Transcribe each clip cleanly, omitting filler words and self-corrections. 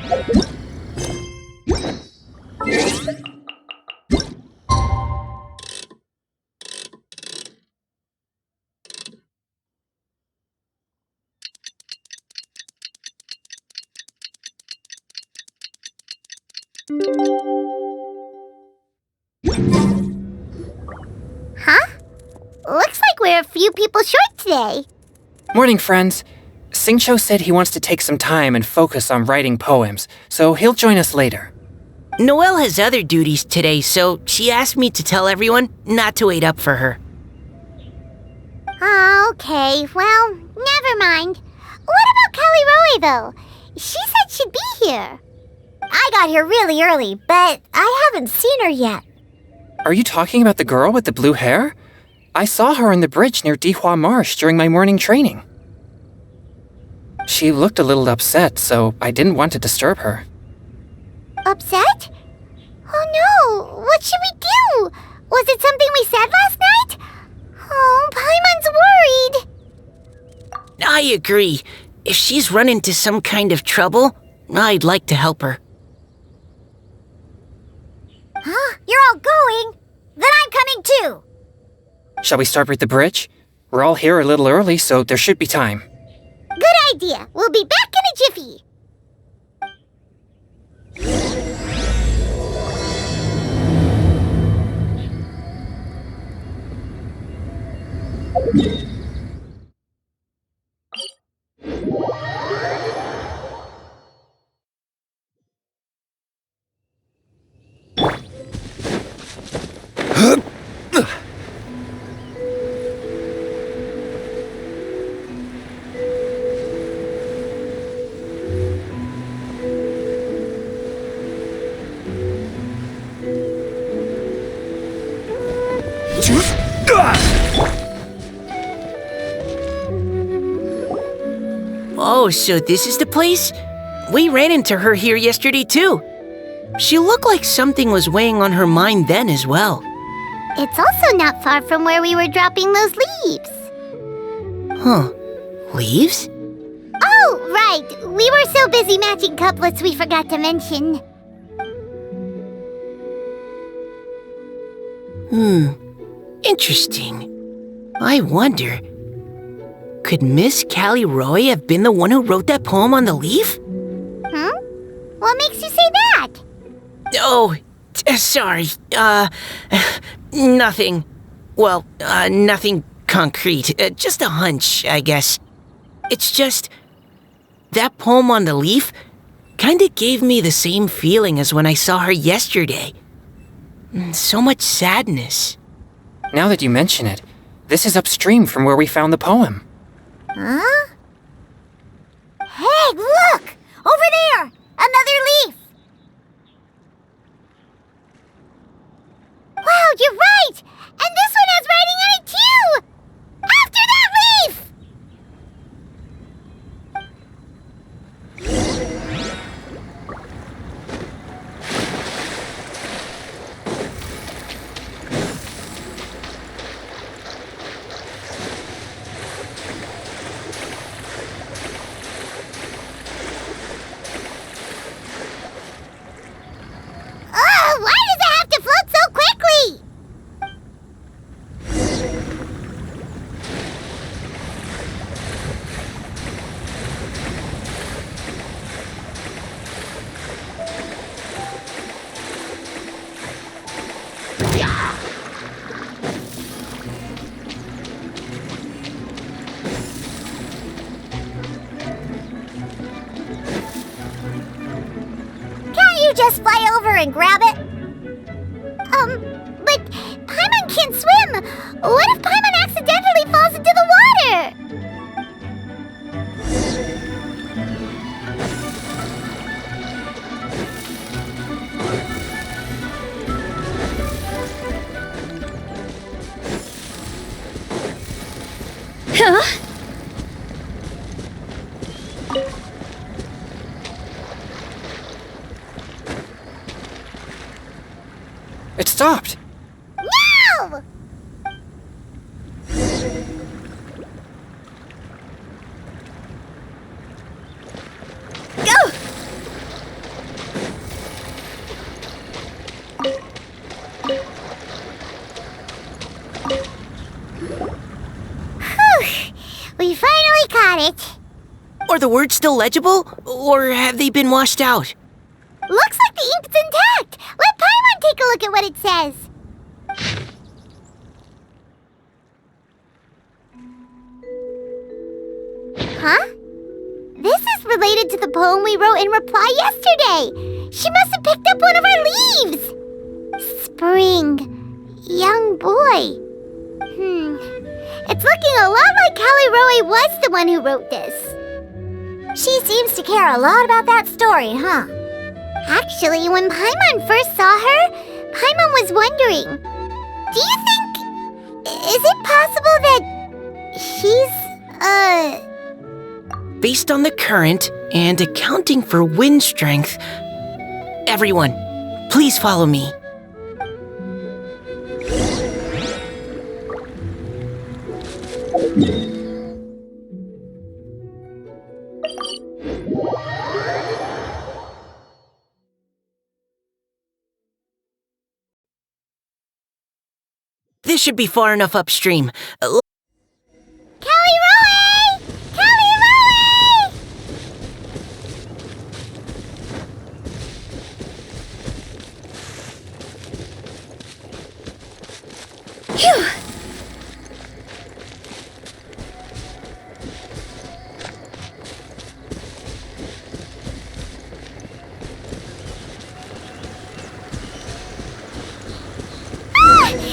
Huh? Looks like we're a few people short today. Morning, friends. Singcho said he wants to take some time and focus on writing poems, so he'll join us later. Noelle has other duties today, so she asked me to tell everyone not to wait up for her. Oh, okay. Well, never mind. What about Kelly Roy, though? She said she'd be here. I got here really early, but I haven't seen her yet. Are you talking about the girl with the blue hair? I saw her on the bridge near Dihua Marsh during my morning training. She looked a little upset, so I didn't want to disturb her. Upset? Oh no! What should we do? Was it something we said last night? Oh, Paimon's worried. I agree. If she's run into some kind of trouble, I'd like to help her. Huh? You're all going? Then I'm coming too. Shall we start with the bridge? We're all here a little early, so there should be time. Good idea. We'll be back in a jiffy. Oh, so this is the place? We ran into her here yesterday too. She looked like something was weighing on her mind then as well. It's also not far from where we were dropping those leaves. Huh. Leaves? Oh, right. We were so busy matching couplets we forgot to mention. Interesting. I wonder, could Miss Callie Roy have been the one who wrote that poem on the leaf? What makes you say that? Oh, sorry. Nothing. Well, nothing concrete. Just a hunch, I guess. It's just, that poem on the leaf kinda gave me the same feeling as when I saw her yesterday. So much sadness. Now that you mention it, this is upstream from where we found the poem. Huh? Hey, look! Over there! Another leaf! Wow, you're right! And this one has writing on it too! After that leaf! Why does it have to float so quickly? Can't you just fly over and grab it? But Paimon can't swim! What if Paimon accidentally falls into the water? Huh? It stopped! No! Go! it. Are the words still legible, or have they been washed out? Looks like the ink's intact. Let Paimon take a look at what it says. Huh? This is related to the poem we wrote in reply yesterday. She must have picked up one of our leaves. Spring. Young boy. It's looking a lot like Callie Roe was the one who wrote this. She seems to care a lot about that story, huh? Actually, when Paimon first saw her, Paimon was wondering, do you think... is it possible that she's, Based on the current and accounting for wind strength, everyone, please follow me. This should be far enough upstream. Callie Roe! Callie Roe! Phew!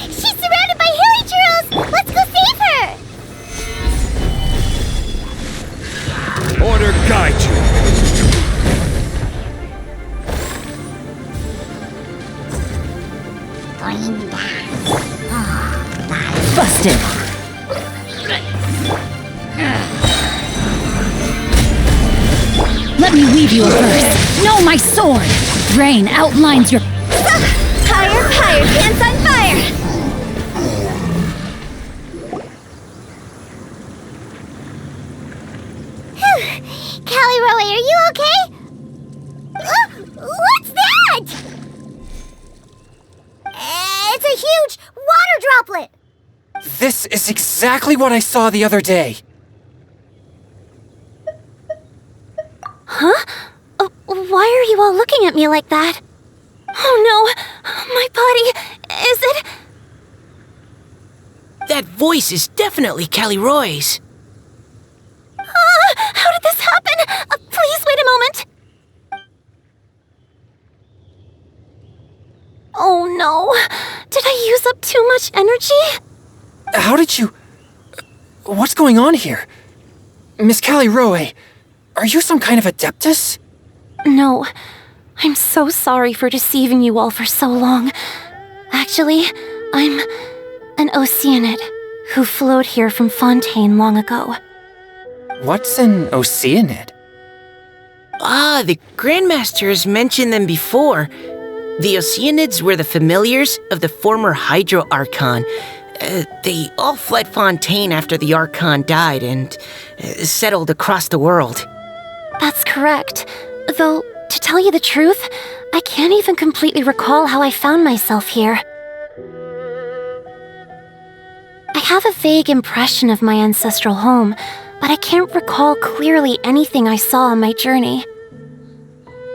She's surrounded by hilly churros! Let's go save her! Order guide you. Busted. Let me weave you a verse. Know my sword. Rain outlines your... Higher, higher, pants on fire! Callie Roe, are you okay? What's that? It's a huge water droplet! This is exactly what I saw the other day. Huh? Why are you all looking at me like that? Oh no! My body... is it... That voice is definitely Callie Roy's. How did this happen? Please wait a moment. Oh no. Did I use up too much energy? How did you... What's going on here? Miss Callie Roe, are you some kind of adeptus? No. I'm so sorry for deceiving you all for so long. Actually, I'm an Oceanid who flowed here from Fontaine long ago. What's an Oceanid? Ah, the Grandmaster has mentioned them before. The Oceanids were the familiars of the former Hydro Archon. They all fled Fontaine after the Archon died and settled across the world. That's correct. Though, to tell you the truth, I can't even completely recall how I found myself here. I have a vague impression of my ancestral home, but I can't recall clearly anything I saw on my journey.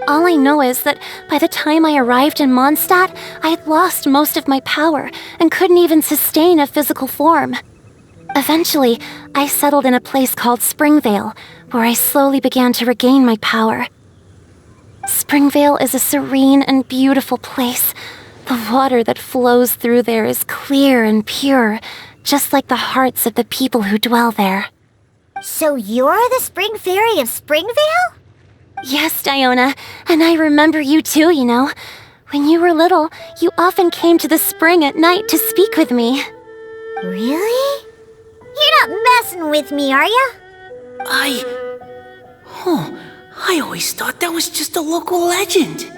All I know is that by the time I arrived in Mondstadt, I had lost most of my power and couldn't even sustain a physical form. Eventually, I settled in a place called Springvale, where I slowly began to regain my power. Springvale is a serene and beautiful place. The water that flows through there is clear and pure, just like the hearts of the people who dwell there. So you're the Spring Fairy of Springvale? Yes, Diona, and I remember you too, you know. When you were little, you often came to the spring at night to speak with me. Really? You're not messing with me, are ya? I always thought that was just a local legend.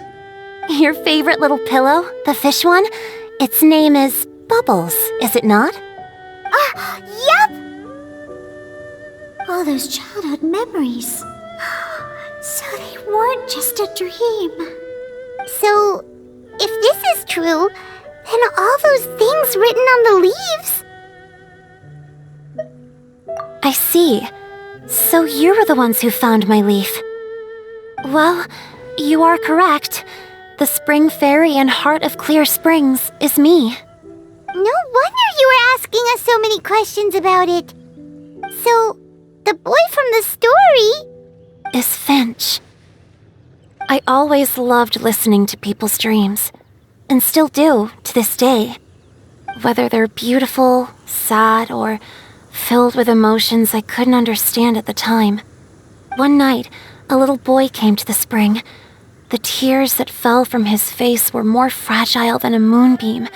Your favorite little pillow, the fish one? Its name is Bubbles, is it not? Yep! All those childhood memories. So they weren't just a dream. So, if this is true, then all those things written on the leaves... I see. So you were the ones who found my leaf. Well, you are correct. The Spring Fairy and Heart of Clear Springs is me. No wonder you were asking us so many questions about it. So, the boy from the story is Finch. I always loved listening to people's dreams, and still do to this day. Whether they're beautiful, sad, or filled with emotions I couldn't understand at the time. One night, a little boy came to the spring. The tears that fell from his face were more fragile than a moonbeam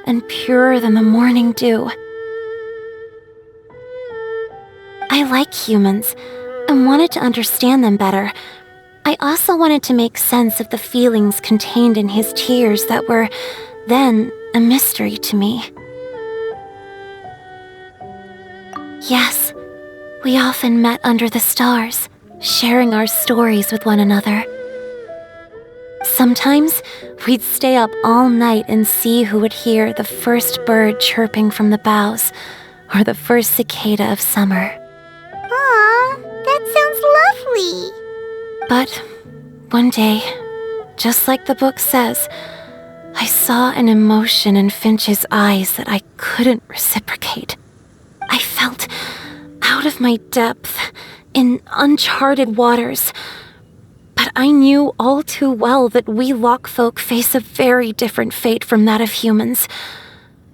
and purer than the morning dew. I like humans and wanted to understand them better. I also wanted to make sense of the feelings contained in his tears that were, then, a mystery to me. Yes, we often met under the stars, sharing our stories with one another. Sometimes, we'd stay up all night and see who would hear the first bird chirping from the boughs, or the first cicada of summer. Aw, that sounds lovely. But one day, just like the book says, I saw an emotion in Finch's eyes that I couldn't reciprocate. I felt out of my depth, in uncharted waters. But I knew all too well that we Lockfolk face a very different fate from that of humans.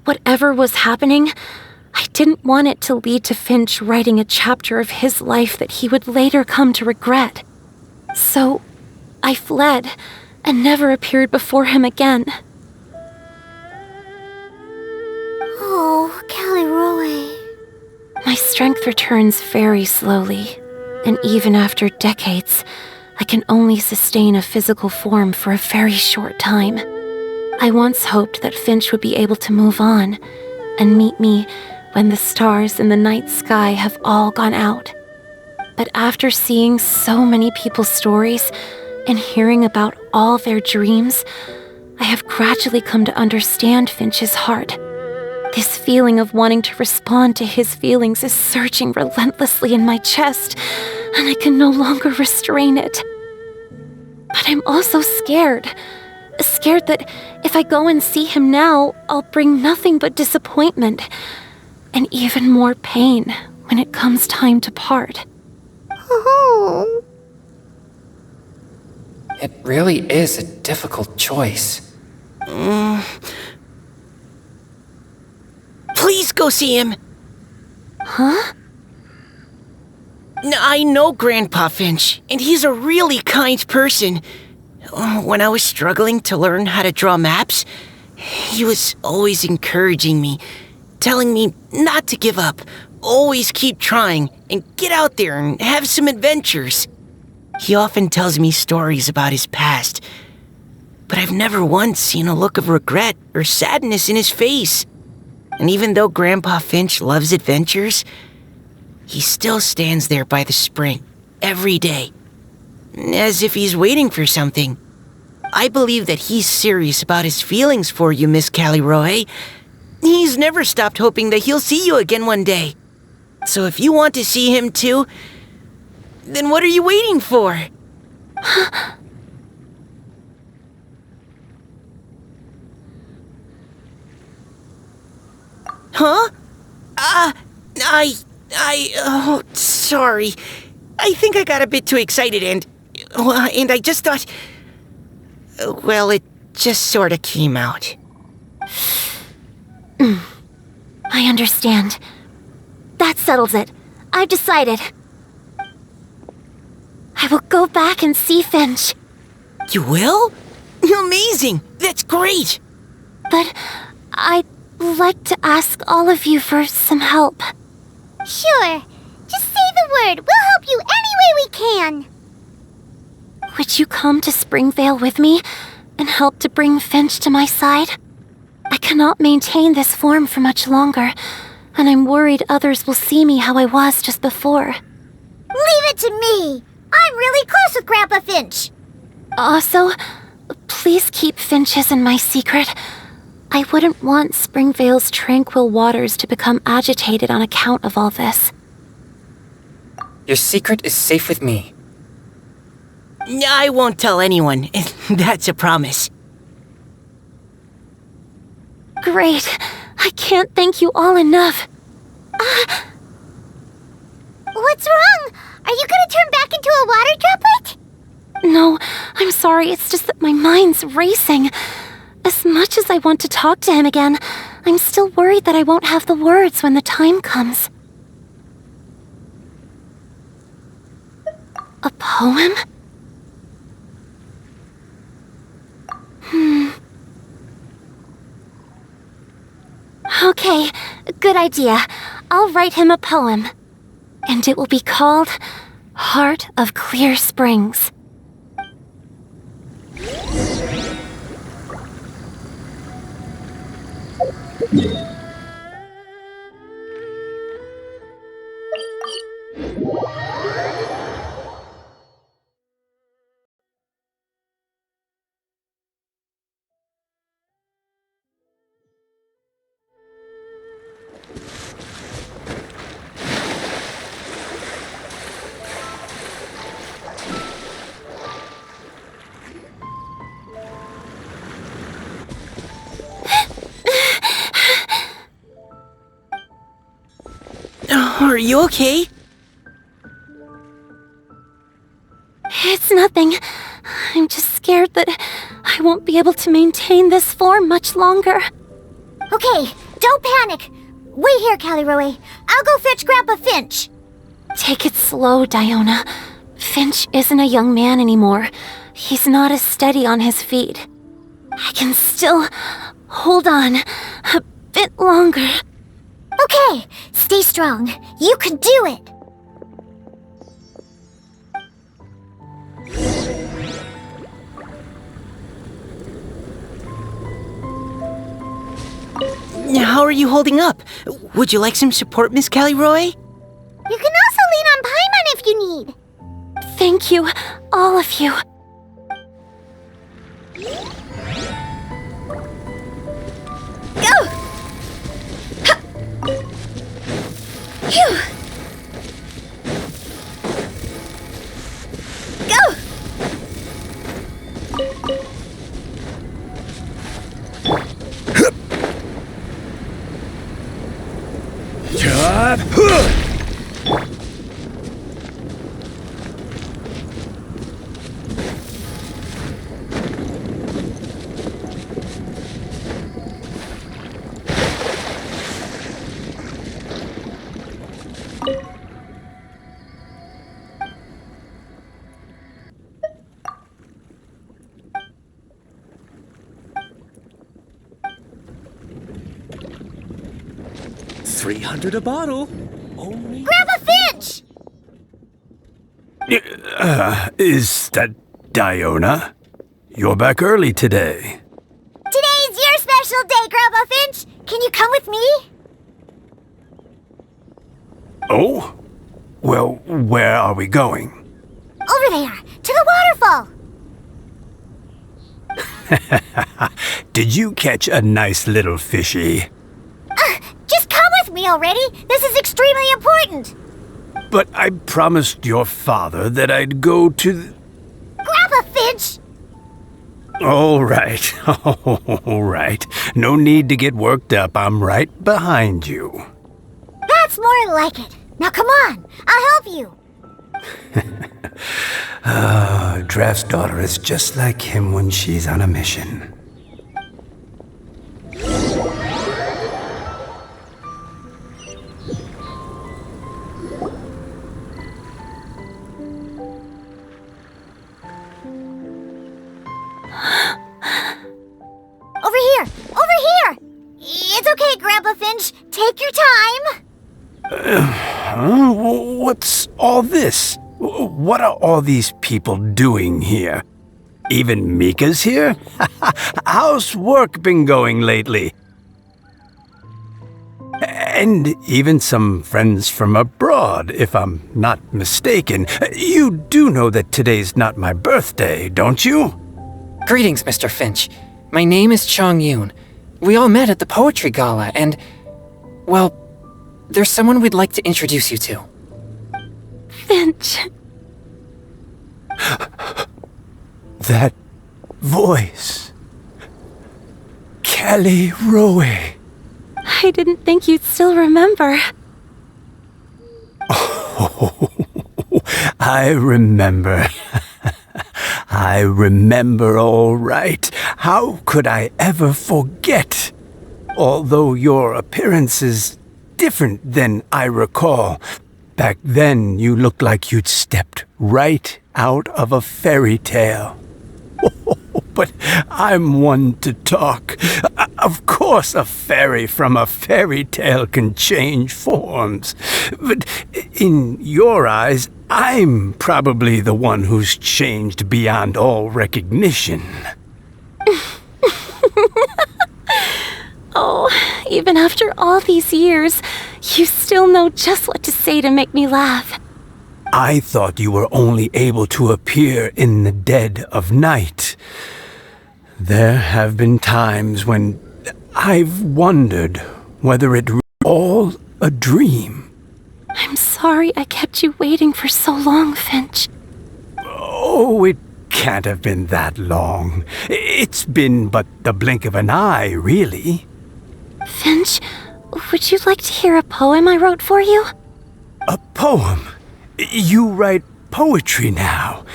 Whatever was happening, I didn't want it to lead to Finch writing a chapter of his life that he would later come to regret. So, I fled, and never appeared before him again. Oh, Callie Roy. My strength returns very slowly, and even after decades, I can only sustain a physical form for a very short time. I once hoped that Finch would be able to move on, and meet me when the stars in the night sky have all gone out. But after seeing so many people's stories, and hearing about all their dreams, I have gradually come to understand Finch's heart. This feeling of wanting to respond to his feelings is surging relentlessly in my chest, and I can no longer restrain it. But I'm also scared. Scared that if I go and see him now, I'll bring nothing but disappointment, and even more pain when it comes time to part. Oh. It really is a difficult choice. Please go see him. Huh? I know Grandpa Finch, and he's a really kind person. When I was struggling to learn how to draw maps, he was always encouraging me, telling me not to give up, always keep trying, and get out there and have some adventures. He often tells me stories about his past, but I've never once seen a look of regret or sadness in his face. And even though Grandpa Finch loves adventures, he still stands there by the spring, every day, as if he's waiting for something. I believe that he's serious about his feelings for you, Miss Callie Roy. He's never stopped hoping that he'll see you again one day. So if you want to see him too, then what are you waiting for? Huh? Oh, sorry. I think I got a bit too excited and I just thought, well, it just sort of came out. I understand. That settles it. I've decided. I will go back and see Finch. You will? Amazing! That's great! But I'd like to ask all of you for some help. Sure. Just say the word. We'll help you any way we can. Would you come to Springvale with me and help to bring Finch to my side? I cannot maintain this form for much longer, and I'm worried others will see me how I was just before. Leave it to me. I'm really close with Grandpa Finch. Also, please keep Finch's in my secret. I wouldn't want Springvale's tranquil waters to become agitated on account of all this. Your secret is safe with me. I won't tell anyone. That's a promise. Great. I can't thank you all enough. What's wrong? Are you gonna turn back into a water droplet? No, I'm sorry, it's just that my mind's racing. As much as I want to talk to him again, I'm still worried that I won't have the words when the time comes. A poem? Okay, good idea. I'll write him a poem. And it will be called Heart of Clear Springs. Are you okay? It's nothing. I'm just scared that I won't be able to maintain this form much longer. Okay, don't panic. Wait here, Caliroe. I'll go fetch Grandpa Finch. Take it slow, Diona. Finch isn't a young man anymore. He's not as steady on his feet. I can still hold on a bit longer. Okay, stay strong. You can do it. How are you holding up? Would you like some support, Miss Caliroe? You can also lean on Paimon if you need. Thank you, all of you. Go! Ha! Phew! Go! Chop! 300 a bottle. Only. Grandpa Finch! Is that Diona? You're back early today. Today's your special day, Grandpa Finch. Can you come with me? Oh? Well, where are we going? Over there, to the waterfall. Did you catch a nice little fishy? Just come with me already. This is extremely important. But I promised your father that I'd go to... Grandpa Finch! All right, all right. No need to get worked up. I'm right behind you. That's more like it. Now come on, I'll help you. Draft's daughter is just like him when she's on a mission. Over here! Over here! It's okay, Grandpa Finch. Take your time. What's all this? What are all these people doing here? Even Mika's here? How's work been going lately? And even some friends from abroad, if I'm not mistaken. You do know that today's not my birthday, don't you? Greetings, Mr. Finch. My name is Chong Yoon. We all met at the poetry gala, and... well, there's someone we'd like to introduce you to. Finch. That voice. Callie Rowe. I didn't think you'd still remember. Oh, I remember. I remember all right. How could I ever forget? Although your appearance is different than I recall. Back then, you looked like you'd stepped right out of a fairy tale. But I'm one to talk. Of course a fairy from a fairy tale can change forms. But in your eyes, I'm probably the one who's changed beyond all recognition. Oh, even after all these years, you still know just what to say to make me laugh. I thought you were only able to appear in the dead of night. There have been times when I've wondered whether it was all a dream. I'm sorry I kept you waiting for so long, Finch. Oh, it can't have been that long. It's been but the blink of an eye, really. Finch, would you like to hear a poem I wrote for you? A poem? You write poetry now?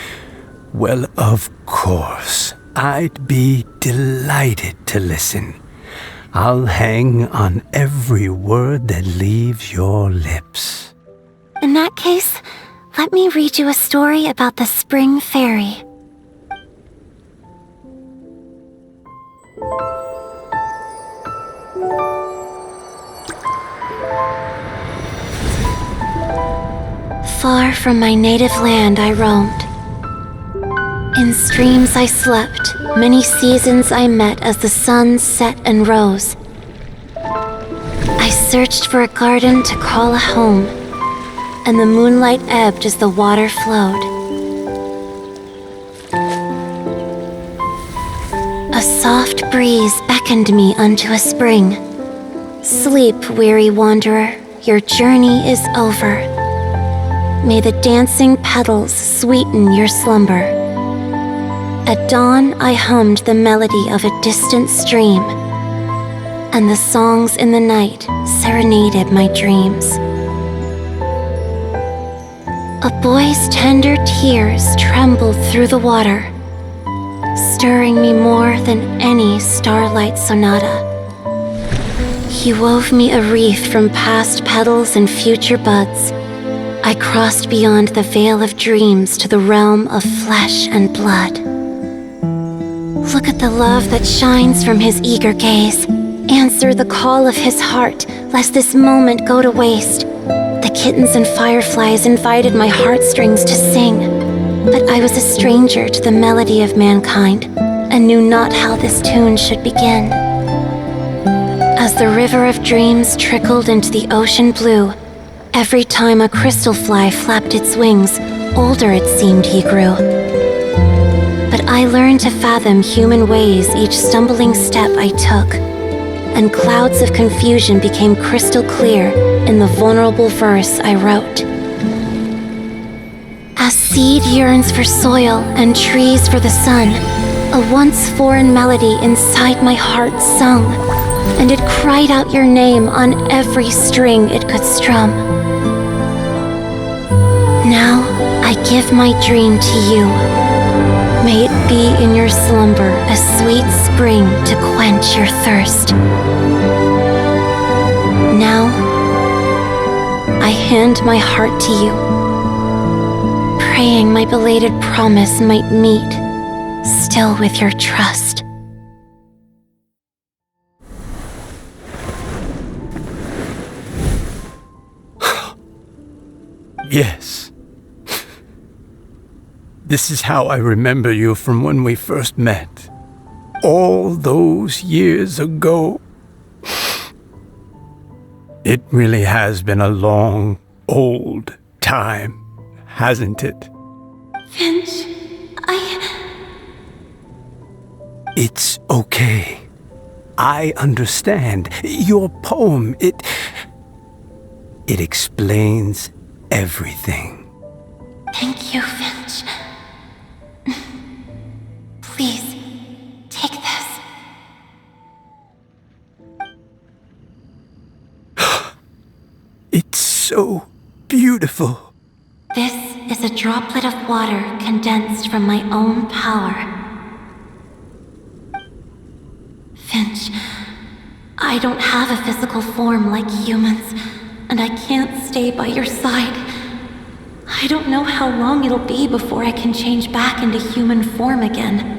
Well, of course. I'd be delighted to listen. I'll hang on every word that leaves your lips. In that case, let me read you a story about the Spring Fairy. Far from my native land I roamed. In streams I slept, many seasons I met as the sun set and rose. I searched for a garden to call a home, and the moonlight ebbed as the water flowed. A soft breeze beckoned me unto a spring. Sleep, weary wanderer, your journey is over. May the dancing petals sweeten your slumber. At dawn, I hummed the melody of a distant stream, and the songs in the night serenaded my dreams. A boy's tender tears trembled through the water, stirring me more than any starlight sonata. He wove me a wreath from past petals and future buds. I crossed beyond the veil of dreams to the realm of flesh and blood. Look at the love that shines from his eager gaze. Answer the call of his heart, lest this moment go to waste. The kittens and fireflies invited my heartstrings to sing, but I was a stranger to the melody of mankind, and knew not how this tune should begin. As the river of dreams trickled into the ocean blue, every time a crystal fly flapped its wings, older it seemed he grew. But I learned to fathom human ways each stumbling step I took, and clouds of confusion became crystal clear in the vulnerable verse I wrote. As seed yearns for soil and trees for the sun, a once foreign melody inside my heart sung, and it cried out your name on every string it could strum. Now I give my dream to you. May it be in your slumber a sweet spring to quench your thirst. Now I hand my heart to you, praying my belated promise might meet, still with your trust. Yes. This is how I remember you from when we first met. All those years ago. It really has been a long, old time, hasn't it? Finch, It's okay. I understand. Your poem, it explains everything. Thank you, Finch. Please, take this. It's so beautiful. This is a droplet of water condensed from my own power. Finch, I don't have a physical form like humans, and I can't stay by your side. I don't know how long it'll be before I can change back into human form again.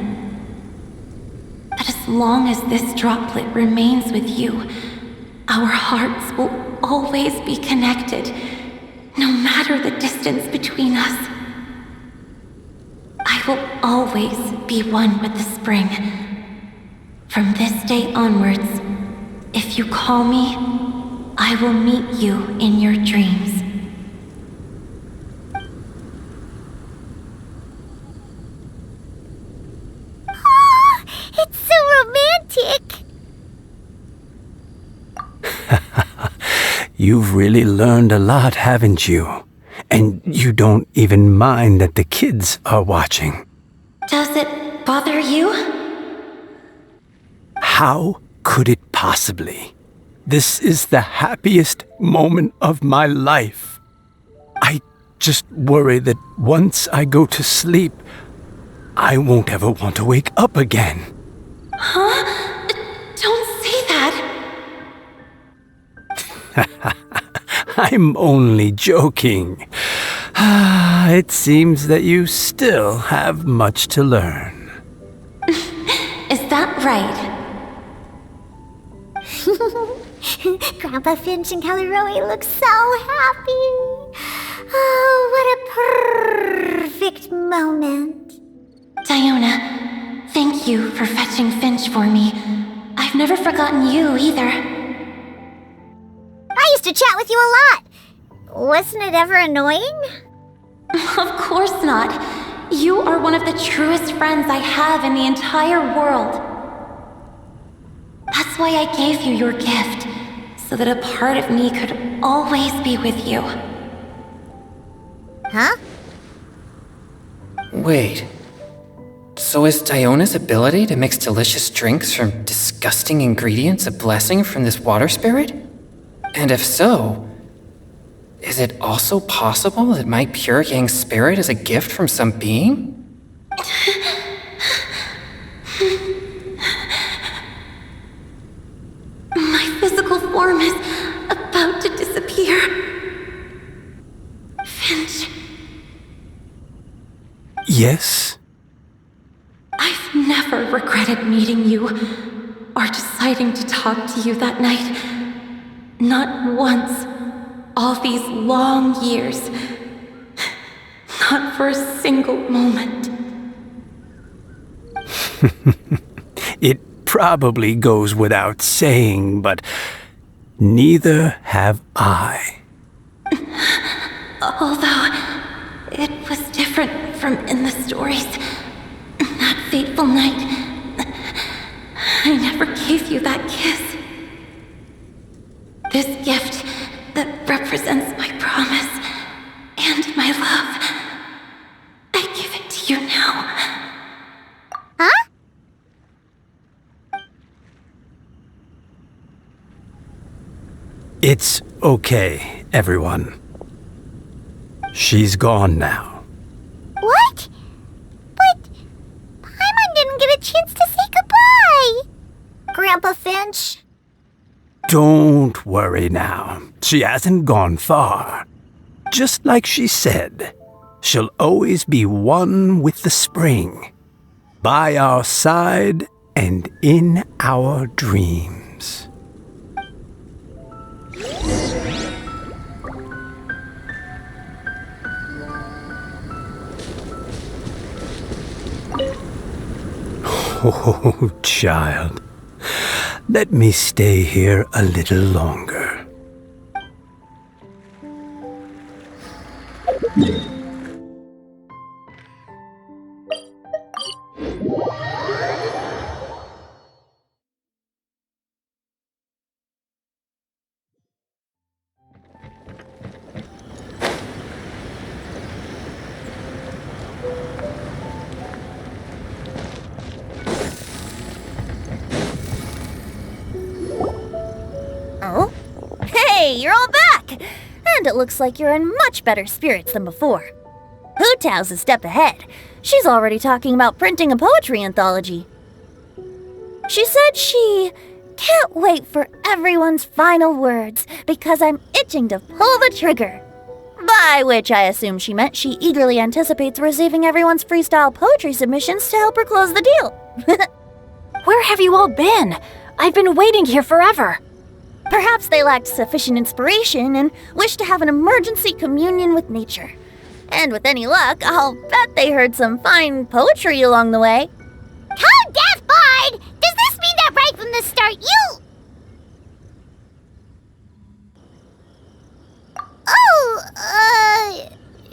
But as long as this droplet remains with you, our hearts will always be connected, no matter the distance between us. I will always be one with the spring. From this day onwards, if you call me, I will meet you in your dreams. Oh, it's so romantic. You've really learned a lot, haven't you? And you don't even mind that the kids are watching. Does it bother you? How could it possibly? This is the happiest moment of my life. I just worry that once I go to sleep, I won't ever want to wake up again. Huh? Don't say that. I'm only joking. It seems that you still have much to learn. Is that right? Grandpa Finch and Callie Roe look so happy. Oh, what a perfect moment. Diona, thank you for fetching Finch for me. I've never forgotten you either. I used to chat with you a lot. Wasn't it ever annoying? Of course not. You are one of the truest friends I have in the entire world. That's why I gave you your gift, so that a part of me could always be with you. Huh? Wait. So is Diona's ability to mix delicious drinks from disgusting ingredients a blessing from this water spirit? And if so, is it also possible that my pure yang spirit is a gift from some being? My physical form is about to disappear. Finch, Yes? I've never regretted meeting you or deciding to talk to you that night. Not once, all these long years. Not for a single moment. It probably goes without saying, but neither have I. Although, it was different from in the stories. That fateful night, I never gave you that kiss. This gift that represents my promise and my love, I give it to you now. Huh? It's okay, everyone. She's gone now. What? But Paimon didn't get a chance to say goodbye. Grandpa Finch? Don't worry now. She hasn't gone far. Just like she said, she'll always be one with the spring. By our side and in our dreams. Oh, child. Let me stay here a little longer. you're all back! And it looks like you're in much better spirits than before. Hu Tao's a step ahead. She's already talking about printing a poetry anthology. She said she can't wait for everyone's final words because I'm itching to pull the trigger. By which I assume she meant she eagerly anticipates receiving everyone's freestyle poetry submissions to help her close the deal. Where have you all been? I've been waiting here forever. Perhaps they lacked sufficient inspiration and wished to have an emergency communion with nature. And with any luck, I'll bet they heard some fine poetry along the way. Code Death Bard! Does this mean that right from the start you...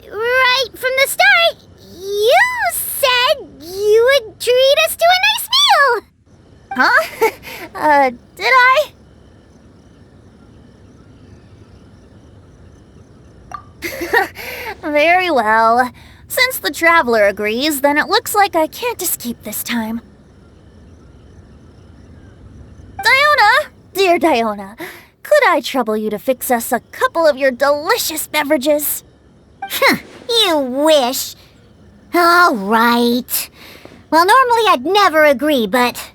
right from the start, you said you would treat us to a nice meal! Huh? Did I? Very well. Since the traveler agrees, then it looks like I can't escape this time. Diona! Dear Diona, could I trouble you to fix us a couple of your delicious beverages? You wish. All right. Well, normally I'd never agree, but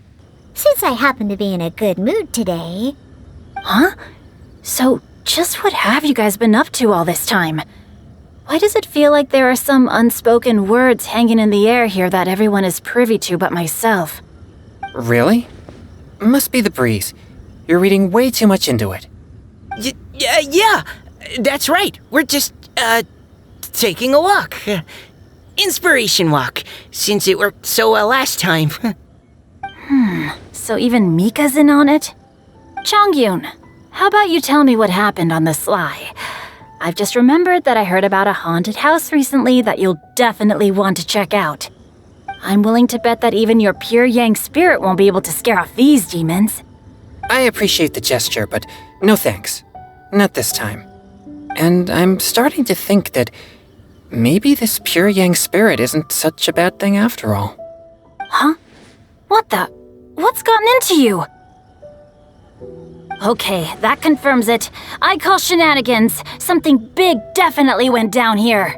since I happen to be in a good mood today... Huh? So, just what have you guys been up to all this time? Why does it feel like there are some unspoken words hanging in the air here that everyone is privy to but myself? Really? Must be the breeze. You're reading way too much into it. Yeah, that's right. We're just, taking a walk. Inspiration walk, since it worked so well last time. So even Mika's in on it? Chongyun, how about you tell me what happened on the sly? I've just remembered that I heard about a haunted house recently that you'll definitely want to check out. I'm willing to bet that even your pure Yang spirit won't be able to scare off these demons. I appreciate the gesture, but no thanks. Not this time. And I'm starting to think that maybe this pure Yang spirit isn't such a bad thing after all. Huh? What the? What's gotten into you? Okay, that confirms it. I call shenanigans. Something big definitely went down here.